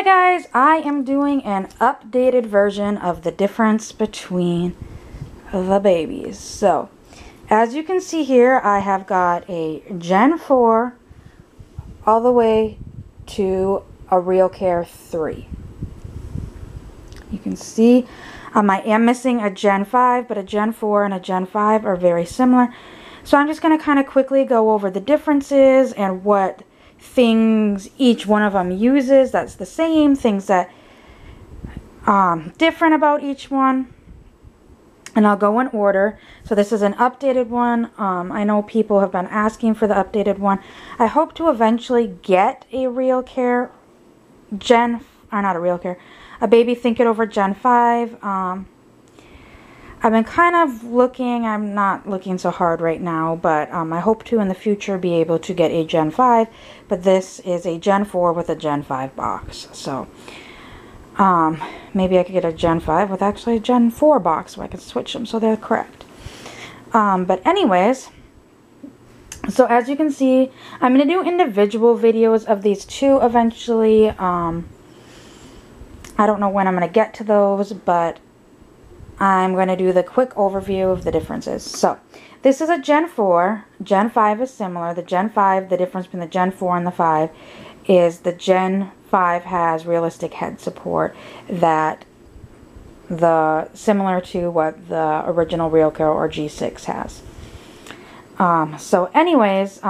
Hi guys, I am doing an updated version of the difference between the babies. So, as you can see here, I have got a Gen 4 all the way to a RealCare 3. You can see I am missing a Gen 5, but a Gen 4 and a Gen 5 are very similar. So I'm just going to kind of quickly go over the differences and what things each one of them uses that's the same, things that different about each one, and I'll go in order. So this is an updated one. I know people have been asking for the updated one. I hope to eventually get a RealCare a Baby Think It Over Gen 5. I've been kind of looking, I'm not looking so hard right now, but I hope to in the future be able to get a Gen 5, but this is a Gen 4 with a Gen 5 box. So maybe I could get a Gen 5 with actually a Gen 4 box so I could switch them so they're correct. But anyways, so as you can see, I'm going to do individual videos of these two eventually. I don't know when I'm going to get to those, but I'm going to do the quick overview of the differences. So, this is a Gen 4. Gen 5 is similar. The Gen 5, the difference between the Gen 4 and the 5 is the Gen 5 has realistic head support that similar to what the original RealCare or G6 has. So anyways,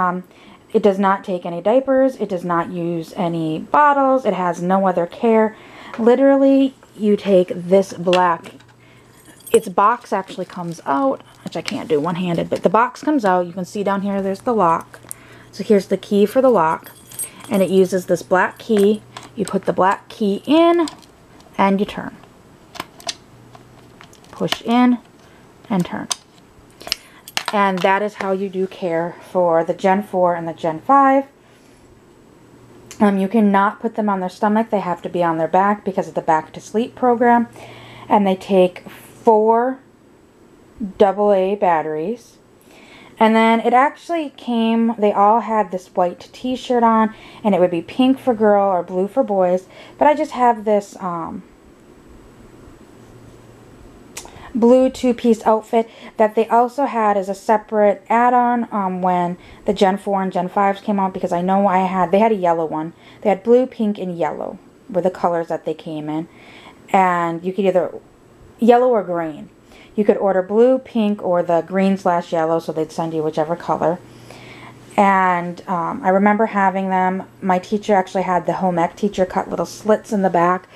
it does not take any diapers. It does not use any bottles. It has no other care. Literally, you take this black, its box actually comes out, which I can't do one-handed, but the box comes out. You can see down here there's the lock. So here's the key for the lock, and it uses this black key. You put the black key in, and you turn. Push in, and turn. And that is how you do care for the Gen 4 and the Gen 5. You cannot put them on their stomach. They have to be on their back because of the Back to Sleep program. And they take 4 AA batteries. And then it actually came, they all had this white t-shirt on, and it would be pink for girl or blue for boys. But I just have this blue 2-piece outfit that they also had as a separate add-on when the Gen 4 and Gen 5s came out, because I know they had a yellow one. They had blue, pink, and yellow were the colors that they came in. And you could either yellow or green. You could order blue, pink, or the green/yellow, so they'd send you whichever color. And I remember having them. My teacher actually had the home ec teacher cut little slits in the back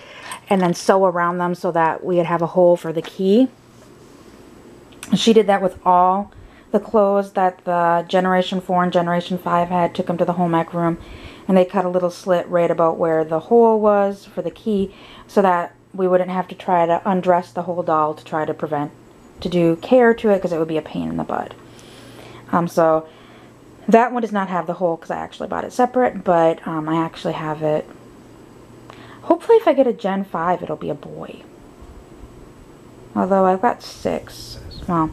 and then sew around them so that we would have a hole for the key. She did that with all the clothes that the Generation 4 and Generation 5 had, took them to the home ec room, and they cut a little slit right about where the hole was for the key so that we wouldn't have to try to undress the whole doll to try to do care to it, because it would be a pain in the butt. So that one does not have the hole because I actually bought it separate, but I actually have it. Hopefully if I get a Gen 5 it'll be a boy. Although I've got 6. Well,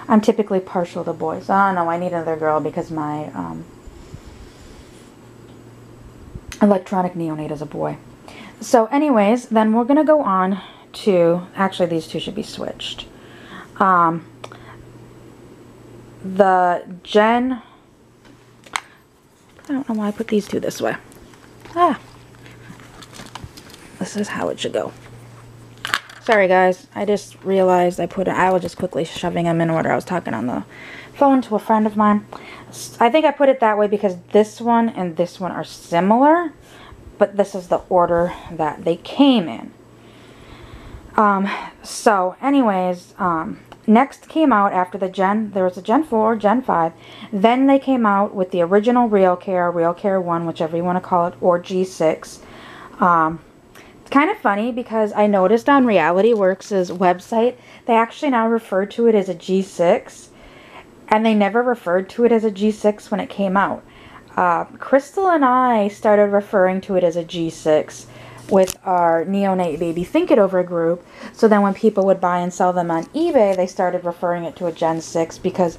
I'm typically partial to boys. Oh no, I need another girl because my electronic neonate is a boy. So anyways, then we're going to go on to, actually these two should be switched. The Gen, I don't know why I put these two this way. This is how it should go. Sorry guys, I just realized I was just quickly shoving them in order. I was talking on the phone to a friend of mine. I think I put it that way because this one and this one are similar, but this is the order that they came in. So anyways, next came out after there was a Gen 4, Gen 5, then they came out with the original RealCare, RealCare 1, whichever you want to call it, or G6. It's kind of funny because I noticed on RealityWorks' website, they actually now refer to it as a G6, and they never referred to it as a G6 when it came out. Crystal and I started referring to it as a G6 with our neonate Baby Think It Over group. So then when people would buy and sell them on eBay, they started referring it to a Gen 6 because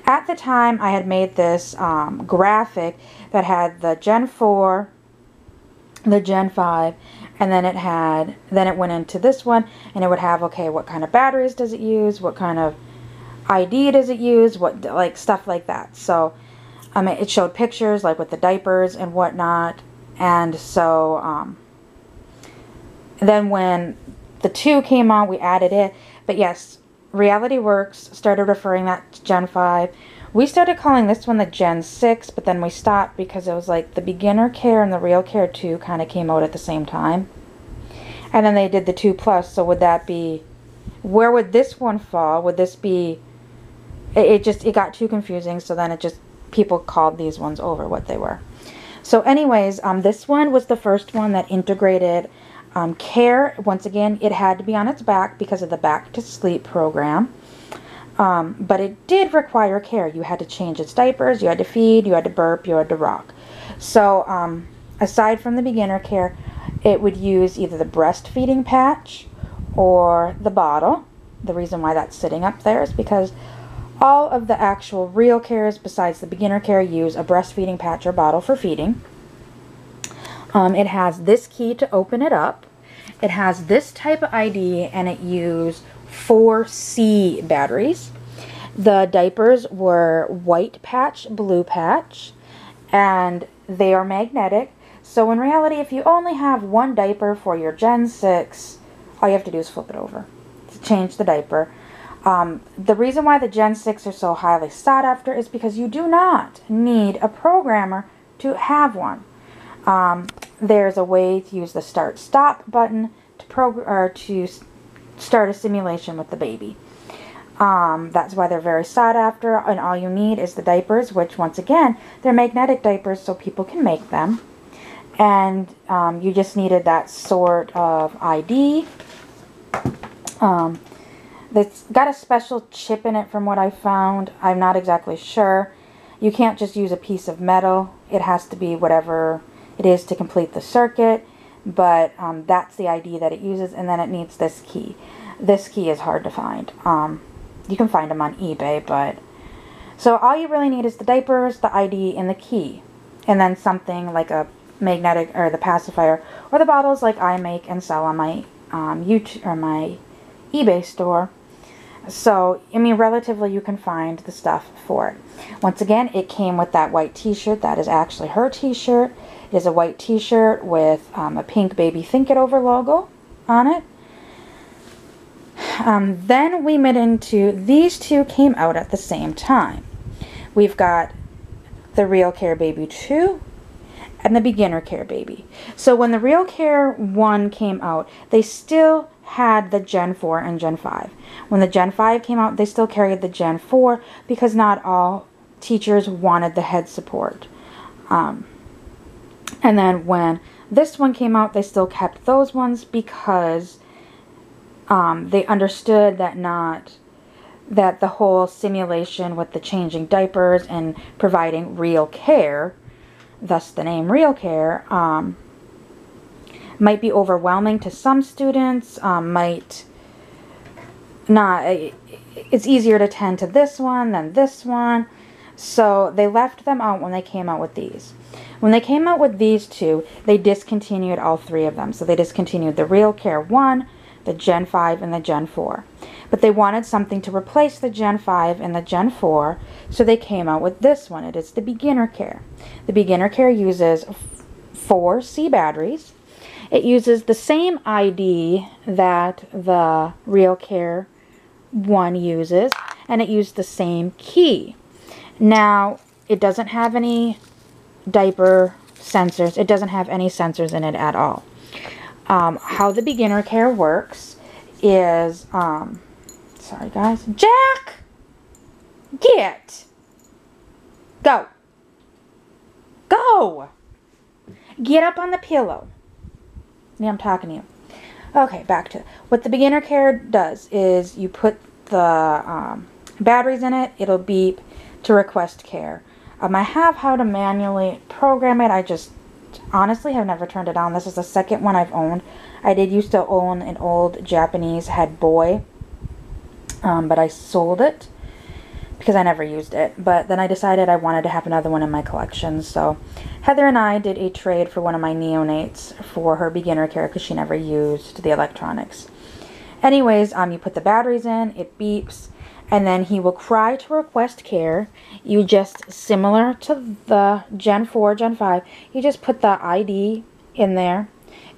at the time I had made this graphic that had the Gen 4, the Gen 5, and then it went into this one, and it would have, okay, what kind of batteries does it use, what kind of ID does it use, what, like, stuff like that. So it showed pictures, like, with the diapers and whatnot. And so then when the 2 came on, we added it. But yes, Reality Works started referring that to Gen 5. We started calling this one the Gen 6, but then we stopped because it was like the BeginnerCare and the RealCare 2 kind of came out at the same time. And then they did the 2 Plus, so would that be, where would this one fall? Would this be, it got too confusing, so then people called these ones over what they were. So anyways, this one was the first one that integrated care. Once again, it had to be on its back because of the Back to Sleep program. But it did require care. You had to change its diapers, you had to feed, you had to burp, you had to rock. So aside from the BeginnerCare, it would use either the Breastfeeding Patch or the bottle. The reason why that's sitting up there is because all of the actual RealCares besides the BeginnerCare use a breastfeeding patch or bottle for feeding. It has this key to open it up. It has this type of ID, and it used 4C batteries. The diapers were white patch, blue patch, and they are magnetic. So in reality, if you only have one diaper for your Gen 6, all you have to do is flip it over to change the diaper. The reason why the Gen 6 are so highly sought after is because you do not need a programmer to have one. There's a way to use the start-stop button to start a simulation with the baby. That's why they're very sought after, and all you need is the diapers, which once again, they're magnetic diapers so people can make them. And you just needed that sort of ID. It's got a special chip in it from what I found. I'm not exactly sure. You can't just use a piece of metal. It has to be whatever it is to complete the circuit. But that's the ID that it uses, and then it needs this key. This key is hard to find. You can find them on eBay, but... So all you really need is the diapers, the ID, and the key. And then something like a magnetic, or the pacifier, or the bottles like I make and sell on my YouTube, or my eBay store. So, I mean, relatively you can find the stuff for it. Once again, it came with that white t-shirt. That is actually her t-shirt. It is a white t-shirt with a pink Baby Think It Over logo on it. Then we went into, these two came out at the same time. We've got the RealCare Baby 2 and the BeginnerCare Baby. So when the RealCare 1 came out, they still had the Gen 4 and Gen 5. When the Gen 5 came out, they still carried the Gen 4 because not all teachers wanted the head support. And then when this one came out, they still kept those ones because they understood that the whole simulation with the changing diapers and providing real care, thus the name RealCare, might be overwhelming to some students, might not, it's easier to tend to this one than this one. So they left them out when they came out with these. When they came out with these two, they discontinued all three of them. So they discontinued the RealCare 1, the Gen 5, and the Gen 4. But they wanted something to replace the Gen 5 and the Gen 4, so they came out with this one. It is the BeginnerCare. The BeginnerCare uses 4C batteries. It uses the same ID that the RealCare 1 uses, and it used the same key. Now, it doesn't have any diaper sensors. It doesn't have any sensors in it at all. How the BeginnerCare works is, sorry guys, Jack, go, get up on the pillow. Yeah, I'm talking to you. Okay, back to what the BeginnerCare does is you put the batteries in it. It'll beep to request care. I have how to manually program it. I just honestly have never turned it on. This is the second one I've owned. I did used to own an old Japanese head boy, but I sold it. because I never used it. But then I decided I wanted to have another one in my collection. So Heather and I did a trade for one of my neonates for her BeginnerCare because she never used the electronics. Anyways, you put the batteries in, it beeps, and then he will cry to request care. You just, similar to the Gen 4, Gen 5, you just put the ID in there.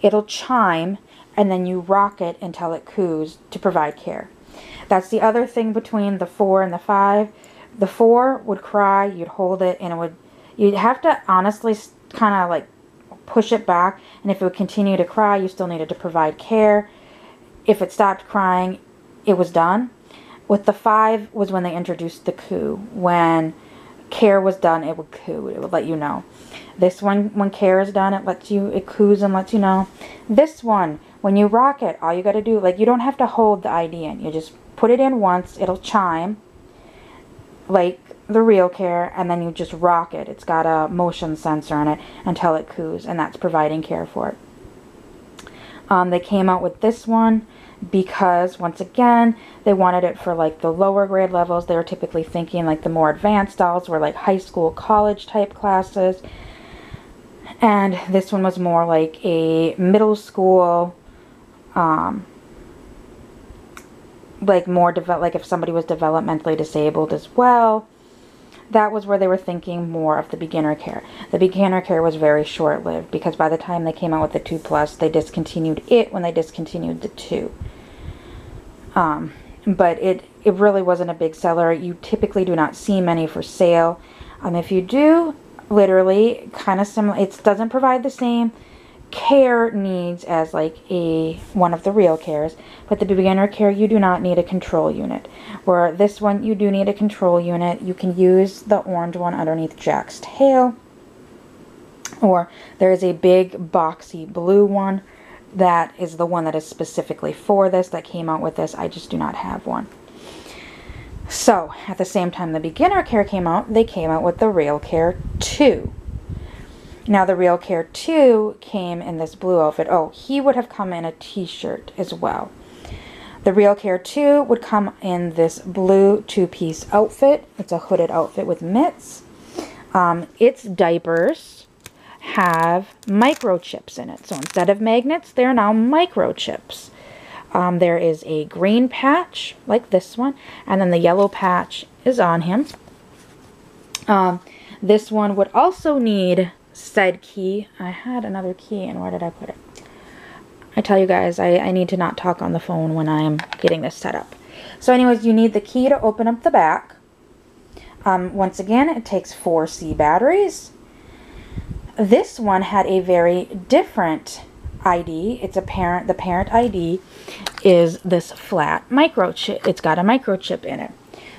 It'll chime, and then you rock it until it coos to provide care. That's the other thing between the 4 and the 5. The 4 would cry, you'd hold it, and you'd have to honestly kind of like push it back, and if it would continue to cry, you still needed to provide care. If it stopped crying, it was done. With the 5 was when they introduced the coo. When care was done, it would coo. It would let you know. This one, when care is done, it coos and lets you know. This one, when you rock it, all you got to do, like, you don't have to hold the ID in. You just put it in once, it'll chime, like the RealCare, and then you just rock it. It's got a motion sensor on it until it coos, and that's providing care for it. They came out with this one because, once again, they wanted it for like the lower grade levels. They were typically thinking like the more advanced dolls were like high school, college type classes. And this one was more like a middle school, like more like if somebody was developmentally disabled as well. That was where they were thinking more of the BeginnerCare. The BeginnerCare was very short-lived because by the time they came out with the 2 Plus, they discontinued it when they discontinued the 2. But it really wasn't a big seller. You typically do not see many for sale. If you do, literally, kind of similar. It doesn't provide the same care needs as like one of the RealCares, but the BeginnerCare, you do not need a control unit. Where this one, you do need a control unit. You can use the orange one underneath Jack's tail, or there is a big boxy blue one that is the one that is specifically for this, that came out with this. I just do not have one. So at the same time the BeginnerCare came out, they came out with the RealCare 2. Now the RealCare 2 came in this blue outfit. Oh, he would have come in a t-shirt as well. The RealCare 2 would come in this blue 2-piece outfit. It's a hooded outfit with mitts. Its diapers have microchips in it. So instead of magnets, they're now microchips. There is a green patch like this one, and then the yellow patch is on him. This one would also need said key. I had another key, and where did I put it? I tell you guys, I need to not talk on the phone when I'm getting this set up. So anyways, you need the key to open up the back. Once again, it takes 4 C batteries. This one had a very different ID. It's the parent ID is this flat microchip. It's got a microchip in it.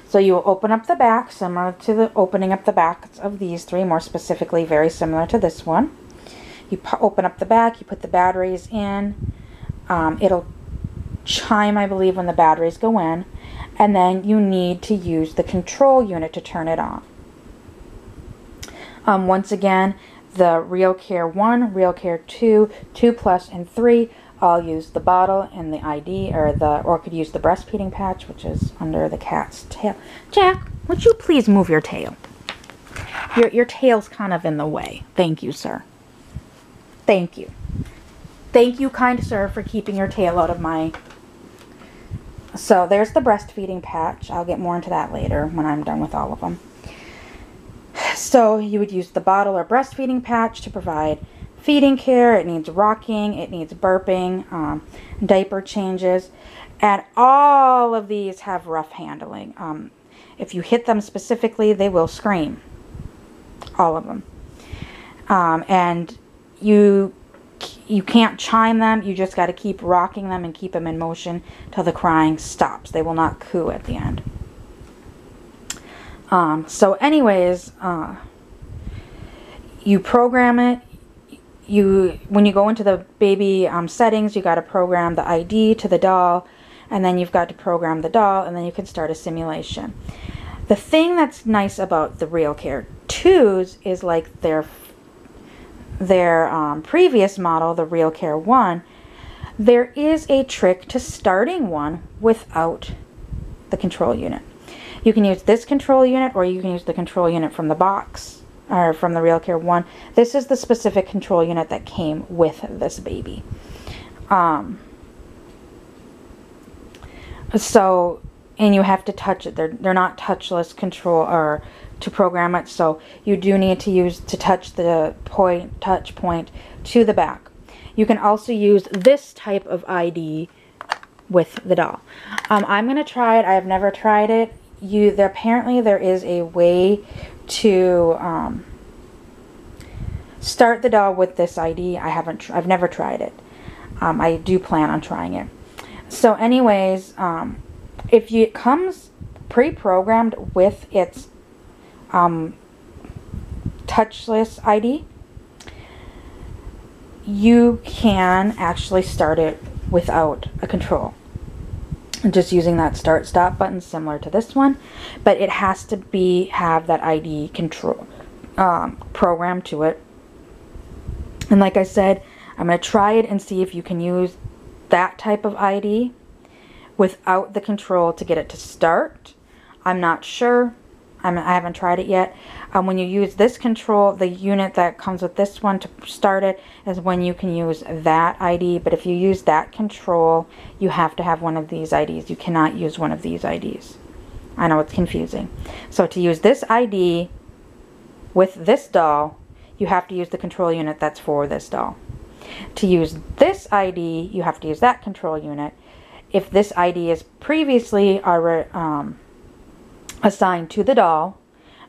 So you will open up the back, similar to the opening up the backs of these 3, more specifically very similar to this one. You open up the back, you put the batteries in. It'll chime, I believe, when the batteries go in. And then you need to use the control unit to turn it on. Once again, the RealCare 1, RealCare 2, 2 Plus, and 3 all use the bottle and the ID, or could use the breastfeeding patch, which is under the cat's tail. Jack, would you please move your tail? Your tail's kind of in the way. Thank you, sir. Thank you. Thank you, kind sir, for keeping your tail out of my... So there's the breastfeeding patch. I'll get more into that later when I'm done with all of them. So you would use the bottle or breastfeeding patch to provide feeding care. It needs rocking, it needs burping, diaper changes, and all of these have rough handling. If you hit them specifically, they will scream. All of them. And you can't chime them. You just got to keep rocking them and keep them in motion till the crying stops. They will not coo at the end. So anyways, you program it. When you go into the baby settings, you got to program the ID to the doll, and then you've got to program the doll, and then you can start a simulation. The thing that's nice about the RealCare 2s is like their previous model, the RealCare 1, there is a trick to starting one without the control unit. You can use this control unit, or you can use the control unit from the box, or from the RealCare 1. This is the specific control unit that came with this baby. So, and you have to touch it. They're not touchless control or to program it, so you do need to touch the touch point to the back. You can also use this type of ID with the doll. I'm gonna try it. I have never tried it. Apparently there is a way to start the doll with this ID. I've never tried it. I do plan on trying it. So anyways, if it comes pre-programmed with its touchless ID, you can actually start it without a control, just using that start stop button similar to this one, but it has to have that ID control program to it. And like I said, I'm going to try it and see if you can use that type of ID without the control to get it to start. I'm not sure. I haven't tried it yet. When you use this control, the unit that comes with this one to start it is when you can use that ID. But if you use that control, you have to have one of these IDs. You cannot use one of these IDs. I know it's confusing. So to use this ID with this doll, you have to use the control unit that's for this doll. To use this ID, you have to use that control unit. If this ID is previously assigned to the doll,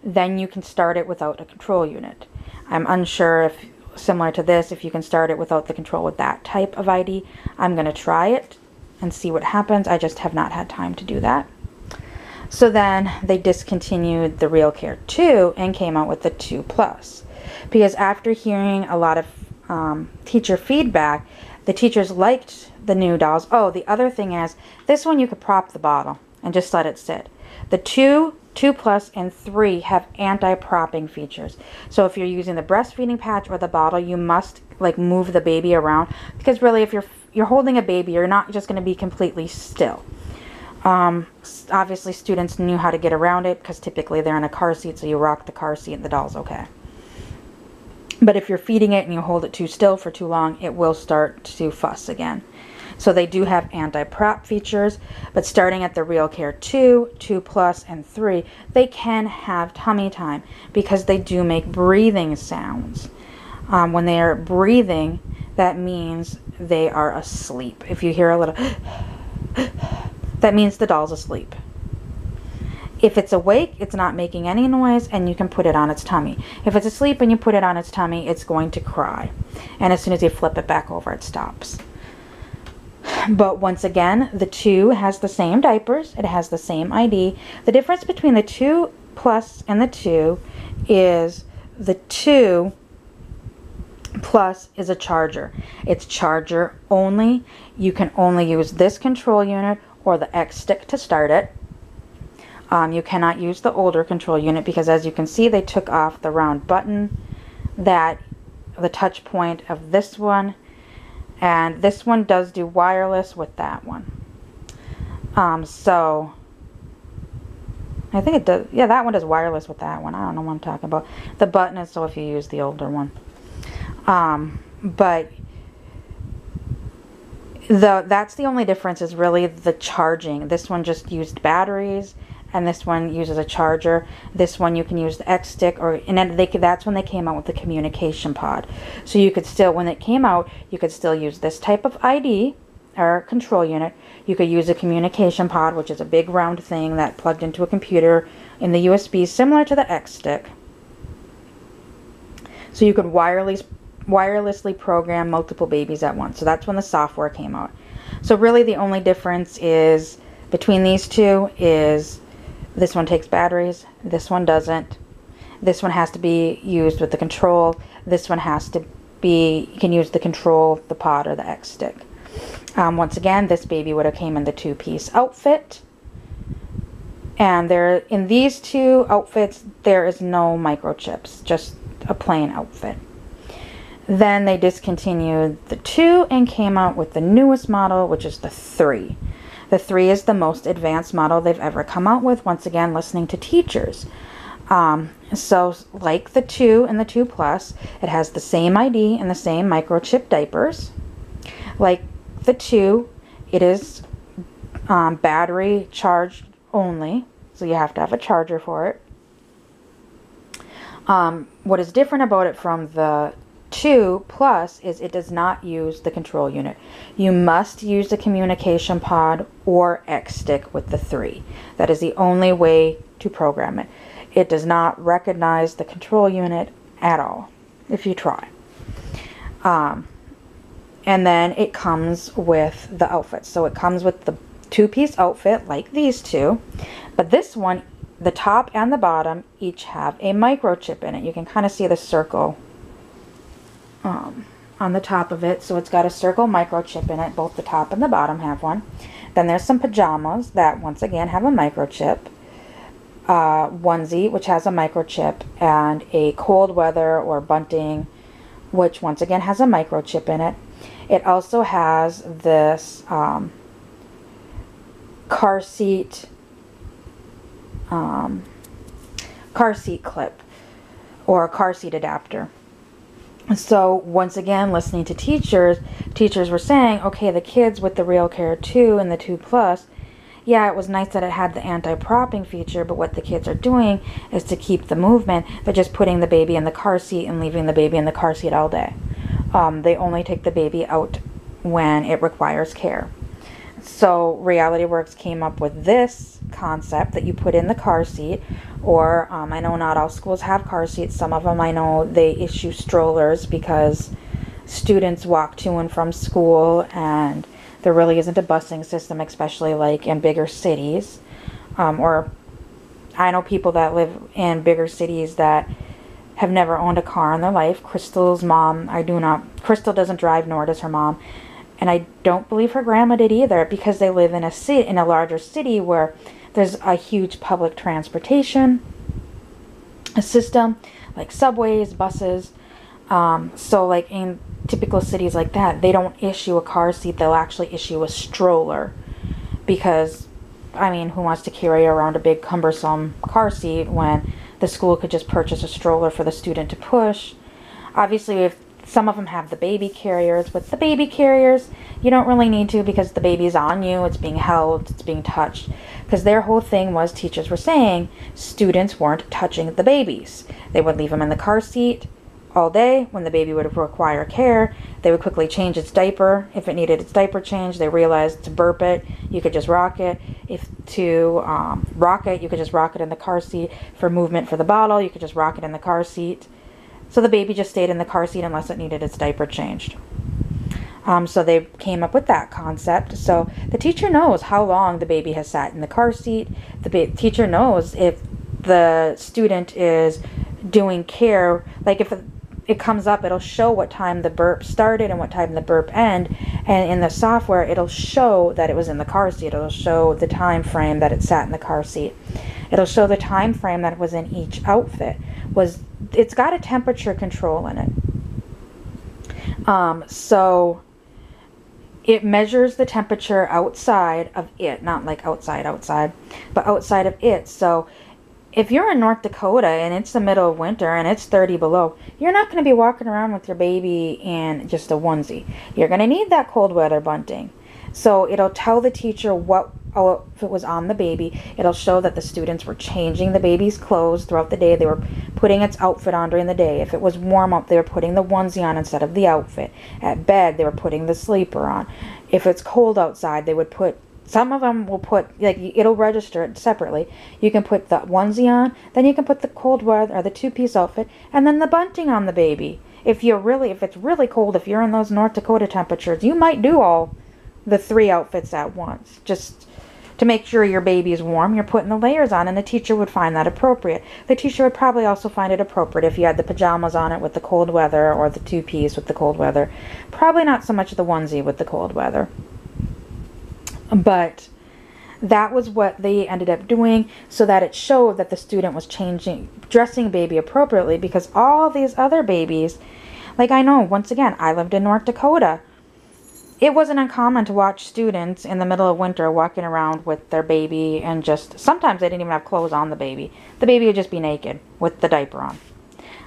then you can start it without a control unit. I'm unsure if, similar to this, if you can start it without the control with that type of ID. I'm going to try it and see what happens. I just have not had time to do that. So then they discontinued the RealCare 2 and came out with the 2 Plus. Because after hearing a lot of teacher feedback, the teachers liked the new dolls. Oh, the other thing is, this one you could prop the bottle and just let it sit. The 2 Plus, and 3 have anti-propping features. So if you're using the breastfeeding patch or the bottle, you must like move the baby around, because really if you're holding a baby, you're not just going to be completely still. Obviously students knew how to get around it because typically they're in a car seat, so you rock the car seat and the doll's okay. But if you're feeding it and you hold it too still for too long, it will start to fuss again. So they do have anti-prop features, but starting at the RealCare 2, 2 Plus, and 3, they can have tummy time because they do make breathing sounds. When they are breathing, that means they are asleep. If you hear a little, that means the doll's asleep. If it's awake, it's not making any noise, and you can put it on its tummy. If it's asleep and you put it on its tummy, it's going to cry. And as soon as you flip it back over, it stops. But once again, the 2 has the same diapers. It has the same ID. The difference between the 2 Plus and the 2 is the 2 Plus is a charger. It's charger only. You can only use this control unit or the X stick to start it. You cannot use the older control unit because, as you can see, they took off the round button, the touch point of this one, and this one does do wireless with that one. So I think it does. Yeah, that one does wireless with that one. I don't know what I'm talking about. The button is so if you use the older one. But that's the only difference, is really the charging. This one just used batteries, and this one uses a charger. This one you can use the X stick, and then that's when they came out with the communication pod. So you could still, when it came out, you could still use this type of ID or control unit. You could use a communication pod, which is a big round thing that plugged into a computer in the USB, similar to the X stick. So you could wirelessly program multiple babies at once. So that's when the software came out. So really the only difference is between these two is this one takes batteries, this one doesn't. This one has to be used with the control. This one has to be, you can use the control, the pod, or the X stick. Once again, this baby would have came in the 2-piece outfit. And in these 2 outfits, there is no microchips, just a plain outfit. Then they discontinued the 2 and came out with the newest model, which is the 3. The 3 is the most advanced model they've ever come out with, once again, listening to teachers. So like the 2 and the 2 Plus, it has the same ID and the same microchip diapers. Like the 2, it is battery charged only, so you have to have a charger for it. What is different about it from the 2 Plus is it does not use the control unit. You must use the communication pod or X stick with the 3. That is the only way to program it. It does not recognize the control unit at all if you try. And then it comes with the outfit. So it comes with the 2-piece outfit like these two, but this one, the top and the bottom each have a microchip in it. You can kind of see the circle on the top of it. So it's got a circle microchip in it. Both the top and the bottom have one. Then there's some pajamas that once again have a microchip. Onesie, which has a microchip, and a cold weather or bunting, which once again has a microchip in it. It also has this car seat clip or a car seat adapter. So once again, listening to teachers were saying, okay, the kids with the RealCare 2 and the 2 Plus, yeah, it was nice that it had the anti-propping feature, but what the kids are doing is to keep the movement. They're just putting the baby in the car seat and leaving the baby in the car seat all day. They only take the baby out when it requires care. So Reality Works came up with this concept that you put in the car seat, or I know not all schools have car seats. Some of them, I know they issue strollers because students walk to and from school, and there really isn't a busing system, especially like in bigger cities. Or I know people that live in bigger cities that have never owned a car in their life. Crystal's mom, Crystal doesn't drive, nor does her mom. And I don't believe her grandma did either, because they live in a larger city where there's a huge public transportation system, like subways, buses. So like in typical cities like that, they don't issue a car seat. They'll actually issue a stroller, because, I mean, who wants to carry around a big cumbersome car seat when the school could just purchase a stroller for the student to push? Obviously, if some of them have the baby carriers. With the baby carriers, you don't really need to, because the baby's on you, it's being held, it's being touched. Because their whole thing was, teachers were saying, students weren't touching the babies. They would leave them in the car seat all day. When the baby would require care, they would quickly change its diaper. If it needed its diaper changed, they realized to burp it, you could just rock it. If to rock it, you could just rock it in the car seat. For movement for the bottle, you could just rock it in the car seat. So the baby just stayed in the car seat unless it needed its diaper changed. So they came up with that concept. So the teacher knows how long the baby has sat in the car seat. The teacher knows if the student is doing care, like if it comes up, it'll show what time the burp started and what time the burp ended. And in the software, it'll show that it was in the car seat. It'll show the time frame that it sat in the car seat. It'll show the time frame that it was in each outfit. It's got a temperature control in it. So it measures the temperature outside of it, not like outside, but outside of it. So if you're in North Dakota and it's the middle of winter and it's 30 below, you're not going to be walking around with your baby in just a onesie. You're going to need that cold weather bunting. So it'll tell the teacher if it was on the baby. It'll show that the students were changing the baby's clothes throughout the day. They were putting its outfit on during the day. If it was warm up, they were putting the onesie on instead of the outfit. At bed, they were putting the sleeper on. If it's cold outside, they would put, some of them will put, like, it'll register it separately. You can put the onesie on, then you can put the cold weather or the 2-piece outfit, and then the bunting on the baby. If it's really cold, if you're in those North Dakota temperatures, you might do all the 3 outfits at once, just to make sure your baby is warm. You're putting the layers on, and the teacher would find that appropriate. The teacher would probably also find it appropriate if you had the pajamas on it with the cold weather, or the 2-piece with the cold weather. Probably not so much the onesie with the cold weather. But that was what they ended up doing, so that it showed that the student was dressing baby appropriately, because all these other babies, like, I know, once again, I lived in North Dakota. it wasn't uncommon to watch students in the middle of winter walking around with their baby, and just sometimes they didn't even have clothes on the baby. The baby would just be naked with the diaper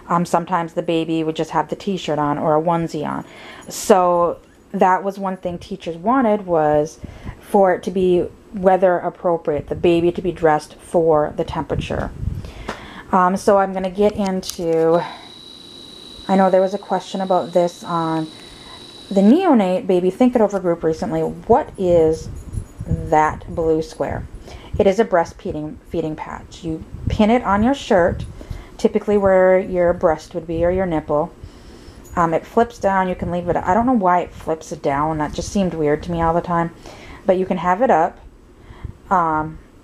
on. Sometimes the baby would just have the t-shirt on or a onesie on. So that was one thing teachers wanted, was for it to be weather appropriate, the baby to be dressed for the temperature. So I'm going to get into, I know there was a question about this on the neonate baby think it over group recently. What is that blue square? It is a breastfeeding patch. You pin it on your shirt, typically where your breast would be or your nipple. It flips down. You can leave it. I don't know why it flips it down. That just seemed weird to me all the time. But you can have it up,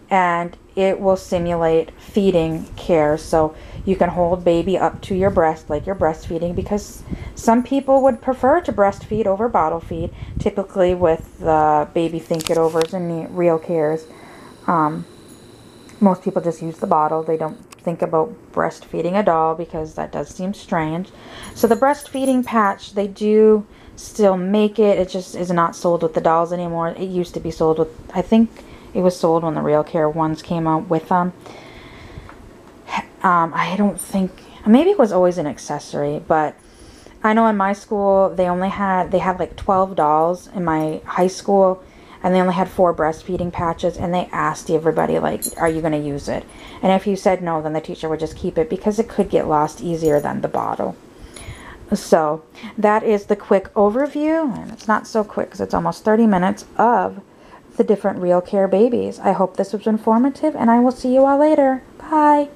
and it will simulate feeding care. So you can hold baby up to your breast like you're breastfeeding, because some people would prefer to breastfeed over bottle feed, typically with the baby think it overs and the RealCares. Most people just use the bottle. They don't think about breastfeeding a doll, because that does seem strange. So the breastfeeding patch, they do still make it. It just is not sold with the dolls anymore. It used to be sold with, I think it was sold when the RealCare ones came out with them. I don't think, maybe it was always an accessory, but I know in my school they had like 12 dolls in my high school, and they only had 4 breastfeeding patches, and they asked everybody, like, are you going to use it? And if you said no, then the teacher would just keep it, because it could get lost easier than the bottle. So that is the quick overview, and it's not so quick because it's almost 30 minutes of the different RealCare babies. I hope this was informative, and I will see you all later. Bye.